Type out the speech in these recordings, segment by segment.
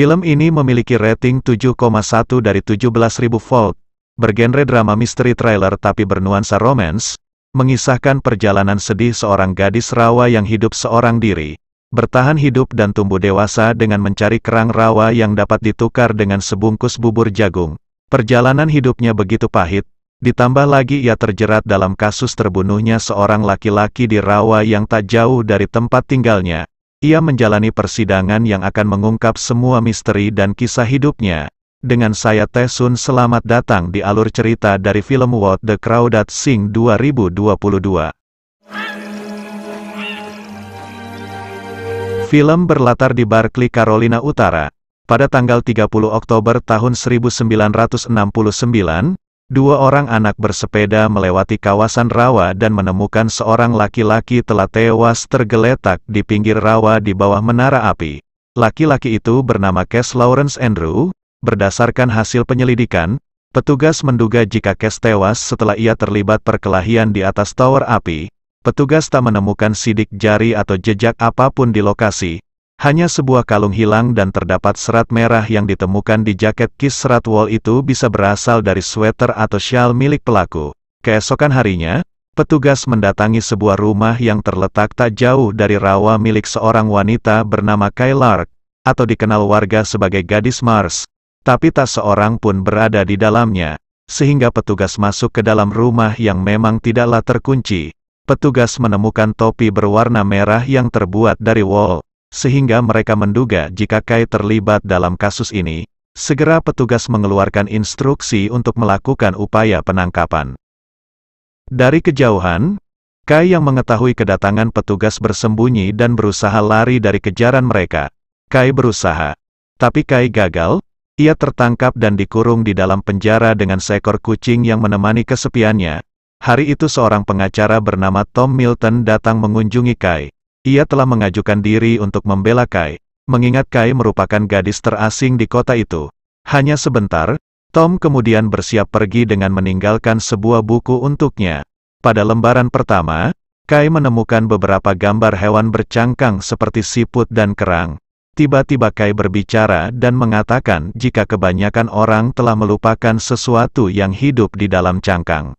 Film ini memiliki rating 7,1 dari 17.000 volt, bergenre drama misteri thriller tapi bernuansa romance, mengisahkan perjalanan sedih seorang gadis rawa yang hidup seorang diri, bertahan hidup dan tumbuh dewasa dengan mencari kerang rawa yang dapat ditukar dengan sebungkus bubur jagung. Perjalanan hidupnya begitu pahit, ditambah lagi ia terjerat dalam kasus terbunuhnya seorang laki-laki di rawa yang tak jauh dari tempat tinggalnya. Ia menjalani persidangan yang akan mengungkap semua misteri dan kisah hidupnya. Dengan saya Taesun, selamat datang di alur cerita dari film What the Crowded Sing 2022. Film berlatar di Berkeley, Carolina Utara. Pada tanggal 30 Oktober tahun 1969, dua orang anak bersepeda melewati kawasan rawa dan menemukan seorang laki-laki telah tewas tergeletak di pinggir rawa di bawah menara api. Laki-laki itu bernama Cash Lawrence Andrew. Berdasarkan hasil penyelidikan, petugas menduga jika Cash tewas setelah ia terlibat perkelahian di atas tower api. Petugas tak menemukan sidik jari atau jejak apapun di lokasi. Hanya sebuah kalung hilang dan terdapat serat merah yang ditemukan di jaket Kiss. Serat wol itu bisa berasal dari sweater atau syal milik pelaku. Keesokan harinya, petugas mendatangi sebuah rumah yang terletak tak jauh dari rawa milik seorang wanita bernama Kay Lark, atau dikenal warga sebagai Gadis Mars. Tapi tak seorang pun berada di dalamnya, sehingga petugas masuk ke dalam rumah yang memang tidaklah terkunci. Petugas menemukan topi berwarna merah yang terbuat dari wol, sehingga mereka menduga jika Kay terlibat dalam kasus ini. Segera petugas mengeluarkan instruksi untuk melakukan upaya penangkapan. Dari kejauhan, Kay yang mengetahui kedatangan petugas bersembunyi dan berusaha lari dari kejaran mereka. Kay berusaha, tapi Kay gagal. Ia tertangkap dan dikurung di dalam penjara dengan seekor kucing yang menemani kesepiannya. Hari itu seorang pengacara bernama Tom Milton datang mengunjungi Kay. Ia telah mengajukan diri untuk membela Kay, mengingat Kay merupakan gadis terasing di kota itu. Hanya sebentar, Tom kemudian bersiap pergi dengan meninggalkan sebuah buku untuknya. Pada lembaran pertama, Kay menemukan beberapa gambar hewan bercangkang seperti siput dan kerang. Tiba-tiba Kay berbicara dan mengatakan jika kebanyakan orang telah melupakan sesuatu yang hidup di dalam cangkang.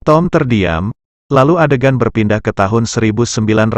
Tom terdiam. Lalu adegan berpindah ke tahun 1953,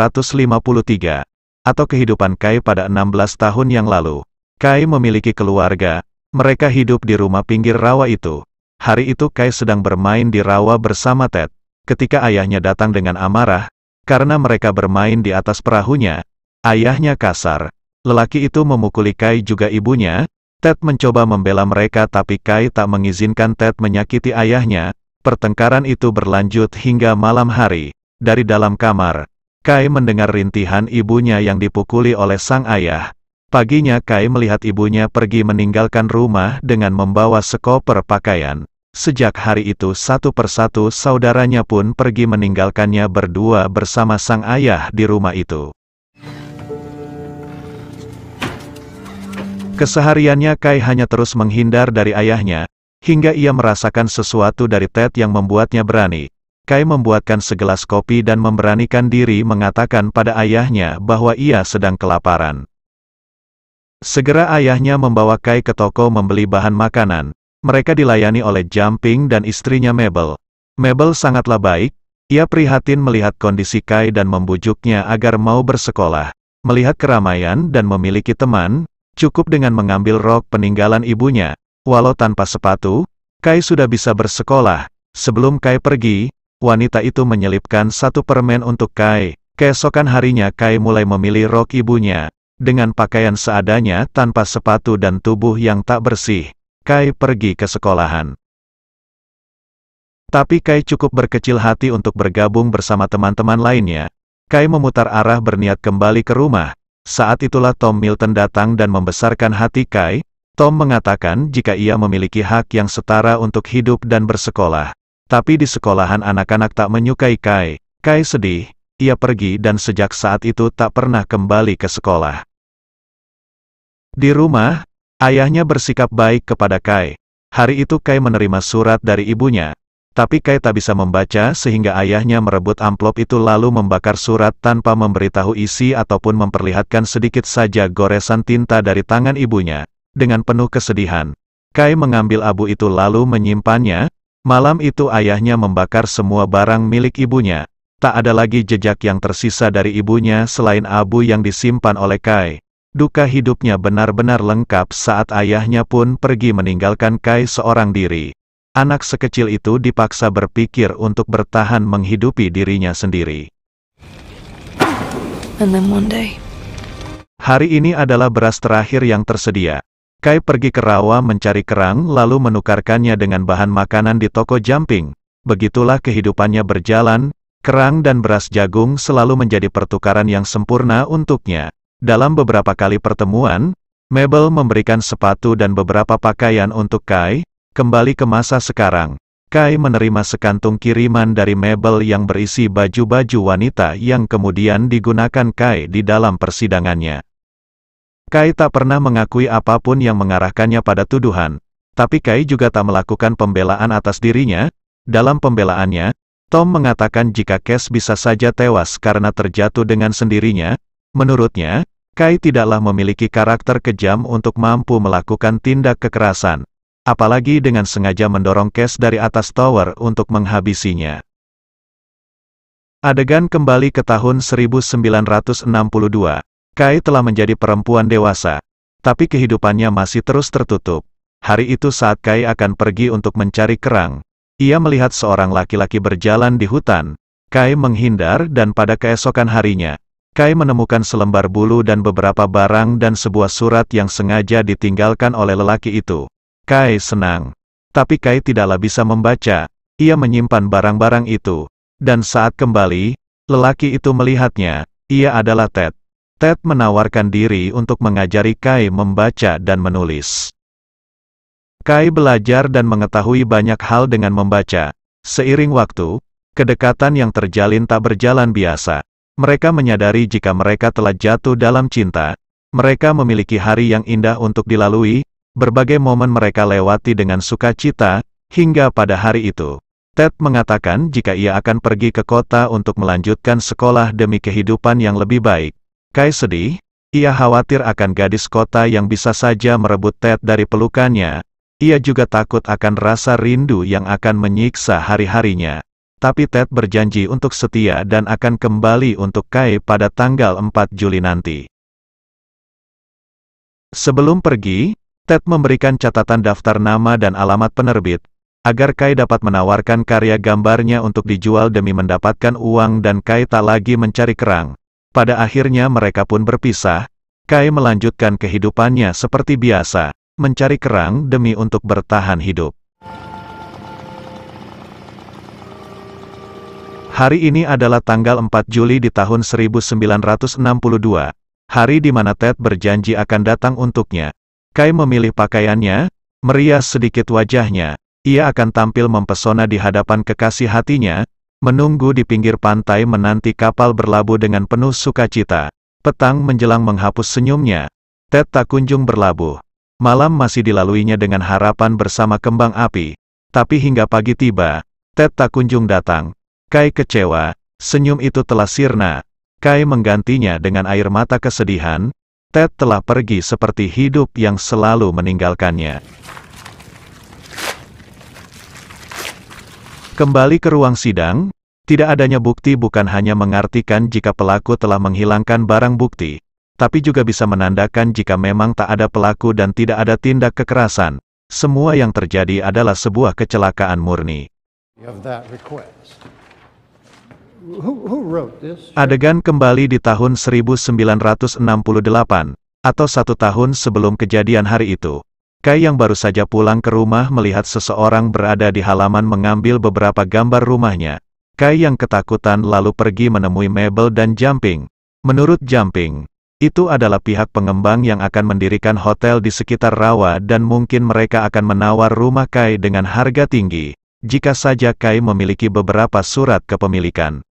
atau kehidupan Kay pada 16 tahun yang lalu. Kay memiliki keluarga, mereka hidup di rumah pinggir rawa itu. Hari itu Kay sedang bermain di rawa bersama Ted. Ketika ayahnya datang dengan amarah, karena mereka bermain di atas perahunya, ayahnya kasar. Lelaki itu memukuli Kay juga ibunya. Ted mencoba membela mereka tapi Kay tak mengizinkan Ted menyakiti ayahnya. Pertengkaran itu berlanjut hingga malam hari. Dari dalam kamar, Kay mendengar rintihan ibunya yang dipukuli oleh sang ayah. Paginya Kay melihat ibunya pergi meninggalkan rumah dengan membawa sekoper pakaian. Sejak hari itu satu persatu saudaranya pun pergi meninggalkannya berdua bersama sang ayah di rumah itu. Kesehariannya Kay hanya terus menghindar dari ayahnya, hingga ia merasakan sesuatu dari Ted yang membuatnya berani. Kay membuatkan segelas kopi dan memberanikan diri mengatakan pada ayahnya bahwa ia sedang kelaparan. Segera ayahnya membawa Kay ke toko membeli bahan makanan. Mereka dilayani oleh Jumping dan istrinya Mabel. Mabel sangatlah baik. Ia prihatin melihat kondisi Kay dan membujuknya agar mau bersekolah. Melihat keramaian dan memiliki teman, cukup dengan mengambil rok peninggalan ibunya. Walau tanpa sepatu, Kay sudah bisa bersekolah. Sebelum Kay pergi, wanita itu menyelipkan satu permen untuk Kay. Keesokan harinya Kay mulai memilih rok ibunya. Dengan pakaian seadanya tanpa sepatu dan tubuh yang tak bersih, Kay pergi ke sekolahan. Tapi Kay cukup berkecil hati untuk bergabung bersama teman-teman lainnya. Kay memutar arah berniat kembali ke rumah. Saat itulah Tom Milton datang dan membesarkan hati Kay. Tom mengatakan jika ia memiliki hak yang setara untuk hidup dan bersekolah. Tapi di sekolahan anak-anak tak menyukai Kay. Kay sedih, ia pergi dan sejak saat itu tak pernah kembali ke sekolah. Di rumah, ayahnya bersikap baik kepada Kay. Hari itu Kay menerima surat dari ibunya. Tapi Kai tak bisa membaca sehingga ayahnya merebut amplop itu lalu membakar surat tanpa memberitahu isi ataupun memperlihatkan sedikit saja goresan tinta dari tangan ibunya. Dengan penuh kesedihan, Kai mengambil abu itu lalu menyimpannya. Malam itu ayahnya membakar semua barang milik ibunya. Tak ada lagi jejak yang tersisa dari ibunya selain abu yang disimpan oleh Kai. Duka hidupnya benar-benar lengkap saat ayahnya pun pergi meninggalkan Kai seorang diri. Anak sekecil itu dipaksa berpikir untuk bertahan menghidupi dirinya sendiri. And then one day. Hari ini adalah beras terakhir yang tersedia. Kai pergi ke rawa mencari kerang lalu menukarkannya dengan bahan makanan di toko jumping. Begitulah kehidupannya berjalan, kerang dan beras jagung selalu menjadi pertukaran yang sempurna untuknya. Dalam beberapa kali pertemuan, Mabel memberikan sepatu dan beberapa pakaian untuk Kai. Kembali ke masa sekarang, Kai menerima sekantung kiriman dari Mabel yang berisi baju-baju wanita yang kemudian digunakan Kai di dalam persidangannya. Kai tak pernah mengakui apapun yang mengarahkannya pada tuduhan, tapi Kai juga tak melakukan pembelaan atas dirinya. Dalam pembelaannya, Tom mengatakan jika Cass bisa saja tewas karena terjatuh dengan sendirinya. Menurutnya, Kai tidaklah memiliki karakter kejam untuk mampu melakukan tindak kekerasan. Apalagi dengan sengaja mendorong Cass dari atas tower untuk menghabisinya. Adegan kembali ke tahun 1962. Kai telah menjadi perempuan dewasa, tapi kehidupannya masih terus tertutup. Hari itu saat Kai akan pergi untuk mencari kerang, ia melihat seorang laki-laki berjalan di hutan. Kai menghindar dan pada keesokan harinya, Kai menemukan selembar bulu dan beberapa barang dan sebuah surat yang sengaja ditinggalkan oleh lelaki itu. Kai senang. Tapi Kai tidaklah bisa membaca. Ia menyimpan barang-barang itu. Dan saat kembali, lelaki itu melihatnya. Ia adalah Ted. Ted menawarkan diri untuk mengajari Kai membaca dan menulis. Kai belajar dan mengetahui banyak hal dengan membaca. Seiring waktu, kedekatan yang terjalin tak berjalan biasa. Mereka menyadari jika mereka telah jatuh dalam cinta. Mereka memiliki hari yang indah untuk dilalui. Berbagai momen mereka lewati dengan sukacita, hingga pada hari itu. Ted mengatakan jika ia akan pergi ke kota untuk melanjutkan sekolah demi kehidupan yang lebih baik. Kai sedih, ia khawatir akan gadis kota yang bisa saja merebut Ted dari pelukannya. Ia juga takut akan rasa rindu yang akan menyiksa hari-harinya. Tapi Ted berjanji untuk setia dan akan kembali untuk Kai pada tanggal 4 Juli nanti. Sebelum pergi, Ted memberikan catatan daftar nama dan alamat penerbit, agar Kai dapat menawarkan karya gambarnya untuk dijual demi mendapatkan uang dan Kai tak lagi mencari kerang. Pada akhirnya mereka pun berpisah. Kai melanjutkan kehidupannya seperti biasa, mencari kerang demi untuk bertahan hidup. Hari ini adalah tanggal 4 Juli di tahun 1962, hari di mana Ted berjanji akan datang untuknya. Kai memilih pakaiannya, merias sedikit wajahnya. Ia akan tampil mempesona di hadapan kekasih hatinya, menunggu di pinggir pantai menanti kapal berlabuh dengan penuh sukacita. Petang menjelang menghapus senyumnya. Ted tak kunjung berlabuh. Malam masih dilaluinya dengan harapan bersama kembang api. Tapi hingga pagi tiba, Ted tak kunjung datang. Kai kecewa, senyum itu telah sirna. Kai menggantinya dengan air mata kesedihan. Ted telah pergi seperti hidup yang selalu meninggalkannya. Kembali ke ruang sidang, tidak adanya bukti bukan hanya mengartikan jika pelaku telah menghilangkan barang bukti, tapi juga bisa menandakan jika memang tak ada pelaku dan tidak ada tindak kekerasan. Semua yang terjadi adalah sebuah kecelakaan murni. Adegan kembali di tahun 1968, atau 1 tahun sebelum kejadian hari itu. Kai yang baru saja pulang ke rumah melihat seseorang berada di halaman mengambil beberapa gambar rumahnya. Kai yang ketakutan lalu pergi menemui Mabel dan Jumping. Menurut Jumping, itu adalah pihak pengembang yang akan mendirikan hotel di sekitar rawa dan mungkin mereka akan menawar rumah Kai dengan harga tinggi, jika saja Kai memiliki beberapa surat kepemilikan.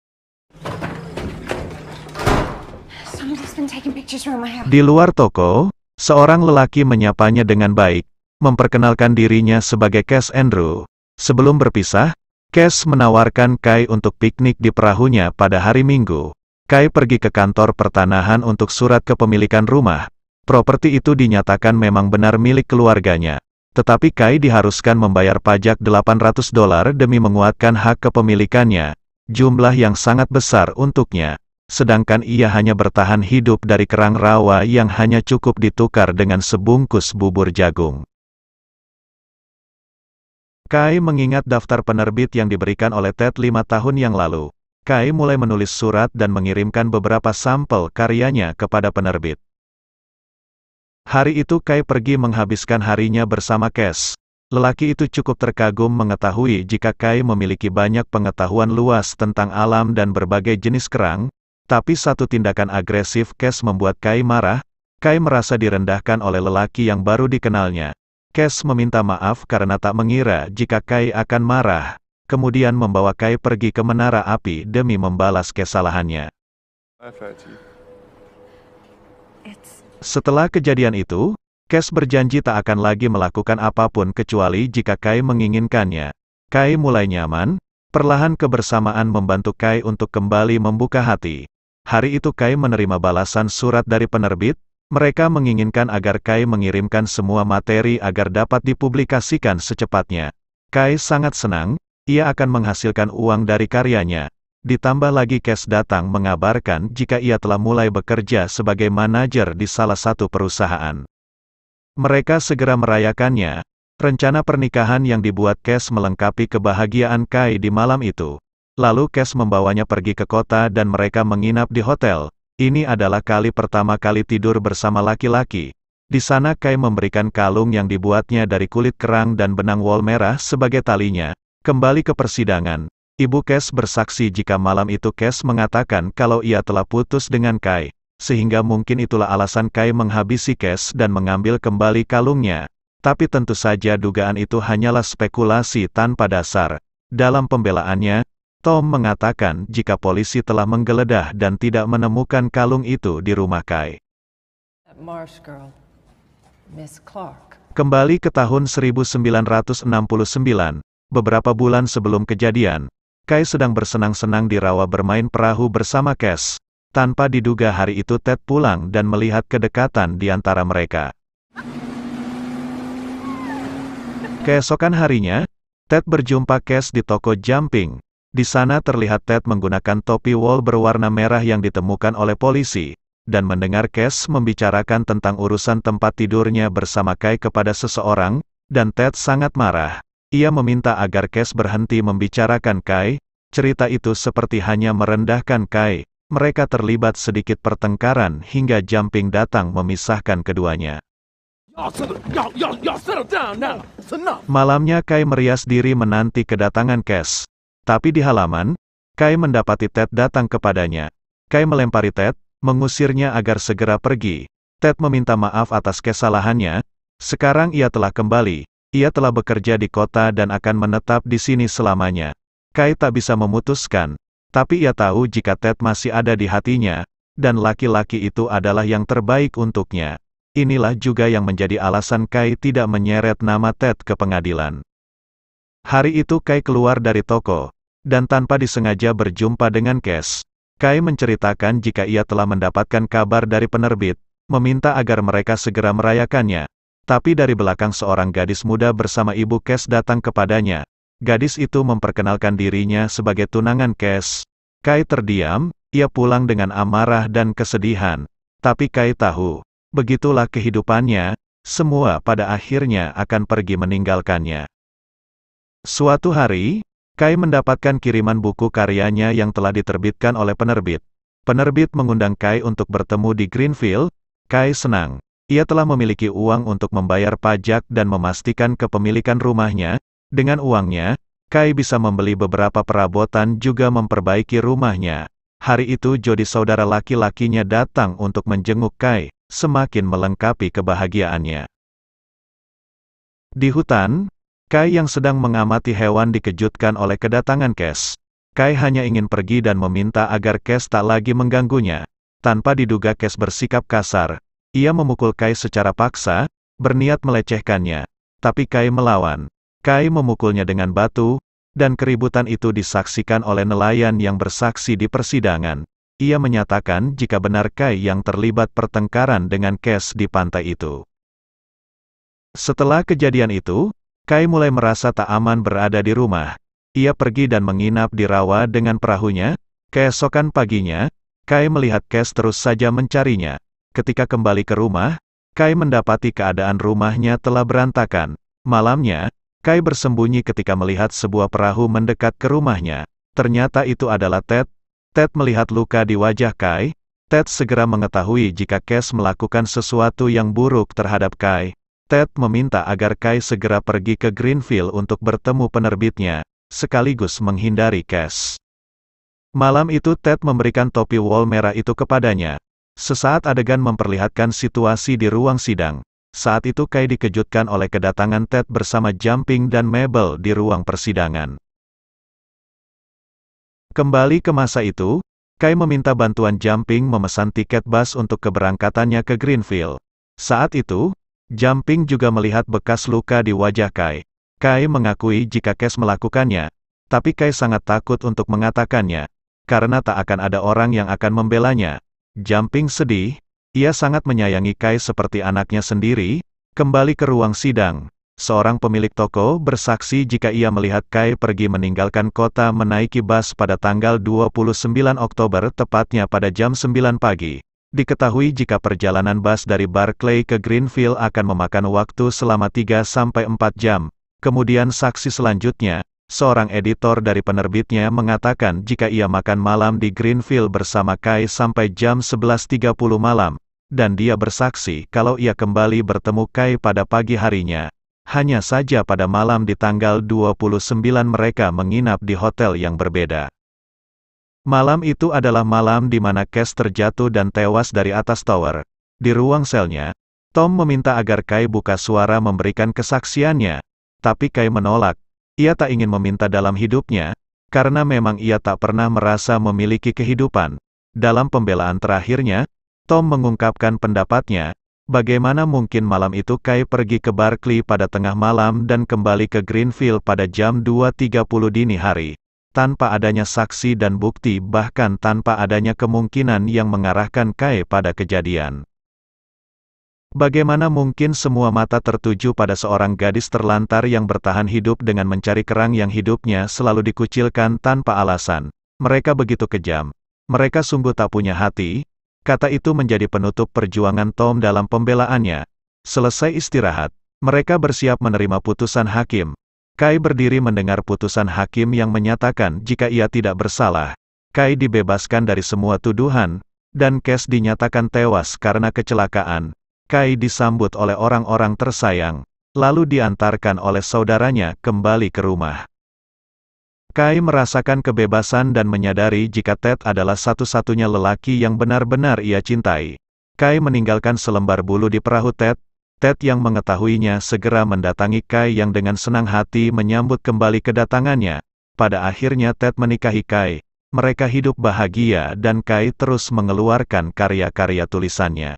Di luar toko, seorang lelaki menyapanya dengan baik, memperkenalkan dirinya sebagai Cass Andrew. Sebelum berpisah, Cash menawarkan Kai untuk piknik di perahunya pada hari Minggu. Kai pergi ke kantor pertanahan untuk surat kepemilikan rumah. Properti itu dinyatakan memang benar milik keluarganya. Tetapi Kai diharuskan membayar pajak $800 demi menguatkan hak kepemilikannya. Jumlah yang sangat besar untuknya. Sedangkan ia hanya bertahan hidup dari kerang rawa yang hanya cukup ditukar dengan sebungkus bubur jagung. Kai mengingat daftar penerbit yang diberikan oleh Ted 5 tahun yang lalu. Kai mulai menulis surat dan mengirimkan beberapa sampel karyanya kepada penerbit. Hari itu Kai pergi menghabiskan harinya bersama Cash. Lelaki itu cukup terkagum mengetahui jika Kai memiliki banyak pengetahuan luas tentang alam dan berbagai jenis kerang. Tapi satu tindakan agresif Cash membuat Kai marah. Kai merasa direndahkan oleh lelaki yang baru dikenalnya. Cash meminta maaf karena tak mengira jika Kai akan marah. Kemudian membawa Kai pergi ke menara api demi membalas kesalahannya. Setelah kejadian itu, Cash berjanji tak akan lagi melakukan apapun kecuali jika Kai menginginkannya. Kai mulai nyaman. Perlahan kebersamaan membantu Kai untuk kembali membuka hati. Hari itu Kai menerima balasan surat dari penerbit. Mereka menginginkan agar Kai mengirimkan semua materi agar dapat dipublikasikan secepatnya. Kai sangat senang, ia akan menghasilkan uang dari karyanya. Ditambah lagi Cash datang mengabarkan jika ia telah mulai bekerja sebagai manajer di salah satu perusahaan. Mereka segera merayakannya. Rencana pernikahan yang dibuat Cash melengkapi kebahagiaan Kai di malam itu. Lalu Cash membawanya pergi ke kota dan mereka menginap di hotel. Ini adalah kali pertama kali tidur bersama laki-laki. Di sana Kai memberikan kalung yang dibuatnya dari kulit kerang dan benang wol merah sebagai talinya. Kembali ke persidangan. Ibu Cash bersaksi jika malam itu Cash mengatakan kalau ia telah putus dengan Kai. Sehingga mungkin itulah alasan Kai menghabisi Cash dan mengambil kembali kalungnya. Tapi tentu saja dugaan itu hanyalah spekulasi tanpa dasar. Dalam pembelaannya, Tom mengatakan jika polisi telah menggeledah dan tidak menemukan kalung itu di rumah Kai. Kembali ke tahun 1969, beberapa bulan sebelum kejadian, Kai sedang bersenang-senang di rawa bermain perahu bersama Cash. Tanpa diduga hari itu Ted pulang dan melihat kedekatan di antara mereka. Keesokan harinya, Ted berjumpa Cash di toko jumping. Di sana terlihat Ted menggunakan topi wol berwarna merah yang ditemukan oleh polisi, dan mendengar Cash membicarakan tentang urusan tempat tidurnya bersama Kai kepada seseorang, dan Ted sangat marah. Ia meminta agar Cash berhenti membicarakan Kai. Cerita itu seperti hanya merendahkan Kai. Mereka terlibat sedikit pertengkaran hingga jumping datang memisahkan keduanya. Malamnya Kai merias diri menanti kedatangan Cash. Tapi di halaman, Kai mendapati Ted datang kepadanya. Kai melempari Ted, mengusirnya agar segera pergi. Ted meminta maaf atas kesalahannya. Sekarang ia telah kembali. Ia telah bekerja di kota dan akan menetap di sini selamanya. Kai tak bisa memutuskan. Tapi ia tahu jika Ted masih ada di hatinya, dan laki-laki itu adalah yang terbaik untuknya. Inilah juga yang menjadi alasan Kai tidak menyeret nama Ted ke pengadilan. Hari itu Kai keluar dari toko, dan tanpa disengaja berjumpa dengan Cash. Kai menceritakan jika ia telah mendapatkan kabar dari penerbit, meminta agar mereka segera merayakannya. Tapi dari belakang seorang gadis muda bersama ibu Cash datang kepadanya. Gadis itu memperkenalkan dirinya sebagai tunangan Cash. Kai terdiam, ia pulang dengan amarah dan kesedihan. Tapi Kai tahu, begitulah kehidupannya, semua pada akhirnya akan pergi meninggalkannya. Suatu hari, Kai mendapatkan kiriman buku karyanya yang telah diterbitkan oleh penerbit. Penerbit mengundang Kai untuk bertemu di Greenfield. Kai senang. Ia telah memiliki uang untuk membayar pajak dan memastikan kepemilikan rumahnya. Dengan uangnya, Kai bisa membeli beberapa perabotan juga memperbaiki rumahnya. Hari itu Jody saudara laki-lakinya datang untuk menjenguk Kai, semakin melengkapi kebahagiaannya. Di hutan, Kai yang sedang mengamati hewan dikejutkan oleh kedatangan Cash. Kai hanya ingin pergi dan meminta agar Cash tak lagi mengganggunya. Tanpa diduga Cash bersikap kasar. Ia memukul Kai secara paksa, berniat melecehkannya. Tapi Kai melawan. Kai memukulnya dengan batu, Dan keributan itu disaksikan oleh nelayan yang bersaksi di persidangan. Ia menyatakan jika benar Kai yang terlibat pertengkaran dengan Cash di pantai itu. Setelah kejadian itu, Kai mulai merasa tak aman berada di rumah. Ia pergi dan menginap di rawa dengan perahunya. Keesokan paginya, Kai melihat Cash terus saja mencarinya. Ketika kembali ke rumah, Kai mendapati keadaan rumahnya telah berantakan. Malamnya, Kai bersembunyi ketika melihat sebuah perahu mendekat ke rumahnya. Ternyata itu adalah Ted. Ted melihat luka di wajah Kai. Ted segera mengetahui jika Cash melakukan sesuatu yang buruk terhadap Kai. Ted meminta agar Kai segera pergi ke Greenfield untuk bertemu penerbitnya, sekaligus menghindari Cash. Malam itu Ted memberikan topi wol merah itu kepadanya. Sesaat adegan memperlihatkan situasi di ruang sidang. Saat itu Kai dikejutkan oleh kedatangan Ted bersama Jumping dan Mabel di ruang persidangan. Kembali ke masa itu, Kai meminta bantuan Jumping memesan tiket bus untuk keberangkatannya ke Greenfield. Saat itu, Jumping juga melihat bekas luka di wajah Kai. Kai mengakui jika Cash melakukannya, tapi Kai sangat takut untuk mengatakannya, karena tak akan ada orang yang akan membelanya. Jumping sedih. Ia sangat menyayangi Kai seperti anaknya sendiri. Kembali ke ruang sidang, seorang pemilik toko bersaksi jika ia melihat Kai pergi meninggalkan kota menaiki bus pada tanggal 29 Oktober tepatnya pada jam 9 pagi. Diketahui jika perjalanan bus dari Barclay ke Greenfield akan memakan waktu selama 3-4 jam. Kemudian saksi selanjutnya, seorang editor dari penerbitnya mengatakan jika ia makan malam di Greenfield bersama Kai sampai jam 11.30 malam, dan dia bersaksi kalau ia kembali bertemu Kai pada pagi harinya. Hanya saja pada malam di tanggal 29 mereka menginap di hotel yang berbeda. Malam itu adalah malam di mana Cash terjatuh dan tewas dari atas tower. Di ruang selnya, Tom meminta agar Kai buka suara memberikan kesaksiannya, tapi Kai menolak. Ia tak ingin meminta dalam hidupnya, karena memang ia tak pernah merasa memiliki kehidupan. Dalam pembelaan terakhirnya, Tom mengungkapkan pendapatnya, bagaimana mungkin malam itu Kai pergi ke Barclay pada tengah malam dan kembali ke Greenfield pada jam 2.30 dini hari, tanpa adanya saksi dan bukti bahkan tanpa adanya kemungkinan yang mengarahkan Kai pada kejadian. Bagaimana mungkin semua mata tertuju pada seorang gadis terlantar yang bertahan hidup dengan mencari kerang yang hidupnya selalu dikucilkan tanpa alasan. Mereka begitu kejam. Mereka sungguh tak punya hati. Kata itu menjadi penutup perjuangan Tom dalam pembelaannya. Selesai istirahat, mereka bersiap menerima putusan hakim. Kai berdiri mendengar putusan hakim yang menyatakan jika ia tidak bersalah. Kai dibebaskan dari semua tuduhan, dan Cash dinyatakan tewas karena kecelakaan. Kai disambut oleh orang-orang tersayang, lalu diantarkan oleh saudaranya kembali ke rumah. Kai merasakan kebebasan dan menyadari jika Ted adalah satu-satunya lelaki yang benar-benar ia cintai. Kai meninggalkan selembar bulu di perahu Ted. Ted yang mengetahuinya segera mendatangi Kai yang dengan senang hati menyambut kembali kedatangannya. Pada akhirnya Ted menikahi Kai. Mereka hidup bahagia dan Kai terus mengeluarkan karya-karya tulisannya.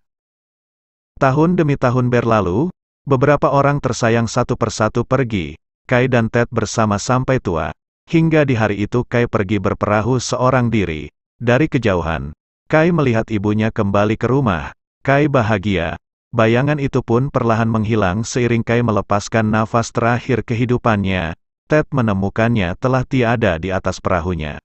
Tahun demi tahun berlalu, beberapa orang tersayang satu persatu pergi. Kai dan Ted bersama sampai tua. Hingga di hari itu Kai pergi berperahu seorang diri. Dari kejauhan, Kai melihat ibunya kembali ke rumah. Kai bahagia. Bayangan itu pun perlahan menghilang seiring Kai melepaskan nafas terakhir kehidupannya. Ted menemukannya telah tiada di atas perahunya.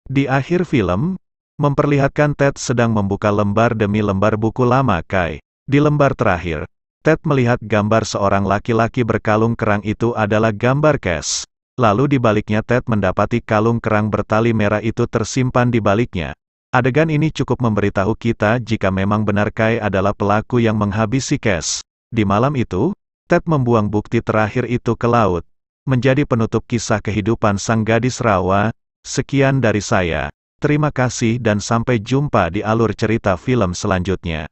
Di akhir film, memperlihatkan Ted sedang membuka lembar demi lembar buku lama Kai. Di lembar terakhir, Ted melihat gambar seorang laki-laki berkalung kerang itu adalah gambar Cash. Lalu di baliknya Ted mendapati kalung kerang bertali merah itu tersimpan di baliknya. Adegan ini cukup memberitahu kita jika memang benar Kai adalah pelaku yang menghabisi Cash. Di malam itu, Ted membuang bukti terakhir itu ke laut. Menjadi penutup kisah kehidupan sang gadis rawa. Sekian dari saya. Terima kasih dan sampai jumpa di alur cerita film selanjutnya.